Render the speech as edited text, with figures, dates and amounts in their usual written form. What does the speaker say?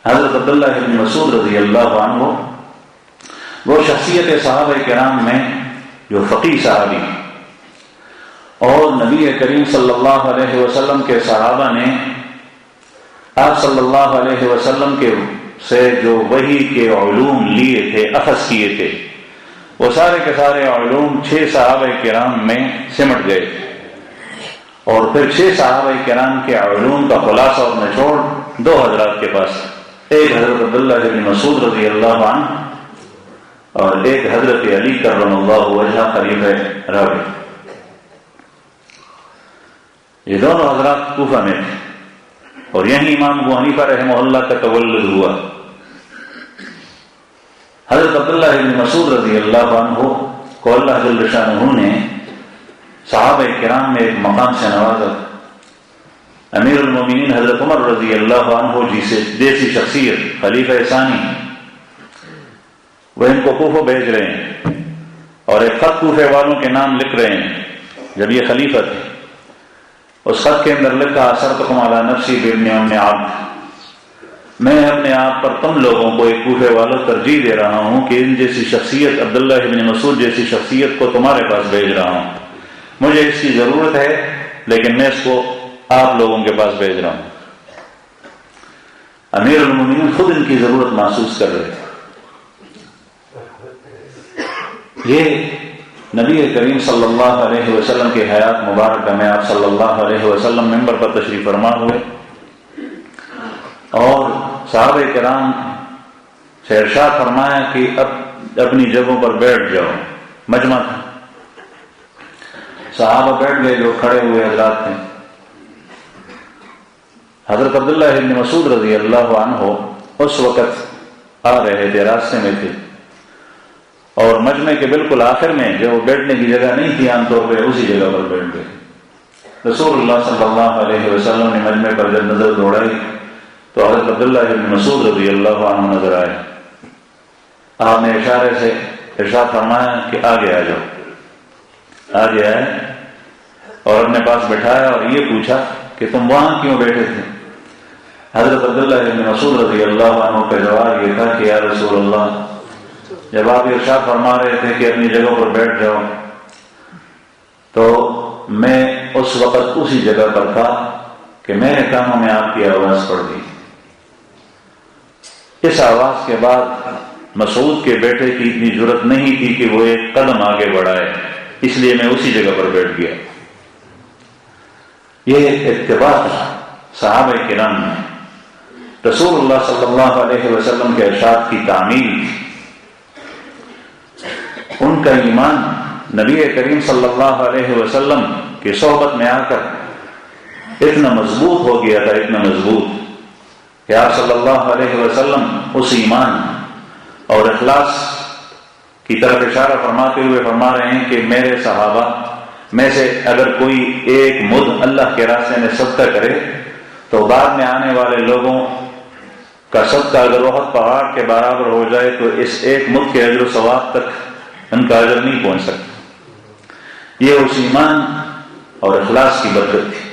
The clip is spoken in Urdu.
حضرت عبداللہ بن مسعود رضی اللہ عنہ وہ شخصیت صحابہ کرام میں جو فقیہ صحابی، اور نبی کریم صلی اللہ علیہ وسلم کے صحابہ نے آپ صلی اللہ علیہ وسلم کے سے جو وحی کے علوم لیے تھے، اخذ کیے تھے، وہ سارے کے سارے علوم 6 صحابہ کرام میں سمٹ گئے، اور پھر 6 صحابہ کرام کے علوم کا خلاصہ اور نچوڑ 2 حضرات کے پاس، ایک حضرت عبداللہ بن مسعود رضی اللہ عنہ اور ایک حضرت علی کرم اللہ وجہہ خلیفہ رابع۔ یہ دونوں حضرات کوفہ میں تھے، اور یہیں امام ابو حنیفہ رحمہ اللہ کا تولد ہوا۔ حضرت عبداللہ بن مسعود رضی اللہ عنہ کو اللہ جل شانہ نے صحابہ کرام میں ایک مقام سے نوازا۔ امیر المومنین حضرت عمر رضی اللہ عنہ جیسی شخصیت، خلیفہ ثانی، وہ ان کو کوفہ بھیج رہے ہیں اور ایک خط کوفہ والوں کے نام لکھ رہے ہیں جب یہ خلیفہ تھے۔ اس خط کے اندر لکھا: اثرتکم علی نفسی بابن ام عبد، میں اپنے آپ پر تم لوگوں کو ایک کوفے والوں ترجیح دے رہا ہوں کہ ان جیسی شخصیت، عبداللہ بن مسعود جیسی شخصیت کو تمہارے پاس بھیج رہا ہوں۔ مجھے اس کی ضرورت ہے لیکن میں اس کو آپ لوگوں کے پاس بھیج رہا ہوں۔ امیر المومنین خود ان کی ضرورت محسوس کر رہے تھے۔ یہ نبی کریم صلی اللہ علیہ وسلم کی حیات مبارکہ میں آپ صلی اللہ علیہ وسلم منبر پر تشریف فرما ہوئے اور صحابہ کرام سے ارشاد فرمایا کہ اب اپنی جگہوں پر بیٹھ جاؤ۔ مجمع تھا، صحابہ بیٹھ گئے جو کھڑے ہوئے حضرات تھے۔ حضرت عبداللہ بن مسعود رضی اللہ عنہ اس وقت آ رہے تھے، راستے میں تھے، اور مجمع کے بالکل آخر میں جو بیٹھنے کی جگہ نہیں تھی عام طور پہ، اسی جگہ پر بیٹھ گئے۔ رسول اللہ صلی اللہ علیہ وسلم نے مجمع پر جب نظر دوڑائی تو حضرت عبداللہ بن مسعود رضی اللہ عنہ نظر آئے۔ آپ نے اشارے سے ارشاد فرمایا کہ آگے آ جاؤ۔ آگے آئے اور اپنے پاس بٹھایا اور یہ پوچھا کہ تم وہاں کیوں بیٹھے تھے؟ حضرت عبداللہ بن مسعود رضی اللہ عنہ کا جواب یہ تھا کہ یا رسول اللہ، جب آپ ارشاد فرما رہے تھے کہ اپنی جگہوں پر بیٹھ جاؤ تو میں اس وقت اسی جگہ پر تھا کہ میرے کانوں میں آپ کی آواز پڑ گئی۔ اس آواز کے بعد مسعود کے بیٹے کی اتنی ضرورت نہیں تھی کہ وہ ایک قدم آگے بڑھائے، اس لیے میں اسی جگہ پر بیٹھ گیا۔ یہ اتباع صحابہ کرام میں رسول اللہ صلی اللہ علیہ وسلم کے ارشاد کی تعمیل تھی۔ ان کا ایمان نبی کریم صلی اللہ علیہ وسلم کی صحبت میں آ کر اتنا مضبوط ہو گیا تھا، اتنا مضبوط کہ آپ صلی اللہ علیہ وسلم اس ایمان اور اخلاص کی طرف اشارہ فرماتے ہوئے فرما رہے ہیں کہ میرے صحابہ میں سے اگر کوئی ایک مد اللہ کے راستے میں صدقہ کرے تو بعد میں آنے والے لوگوں کا صدقہ اگر احد پہاڑ کے برابر ہو جائے تو اس ایک مد کے اجر و ثواب تک ان کا اجر نہیں پہنچ سکتا۔ یہ اس ایمان اور اخلاص کی برکت تھی۔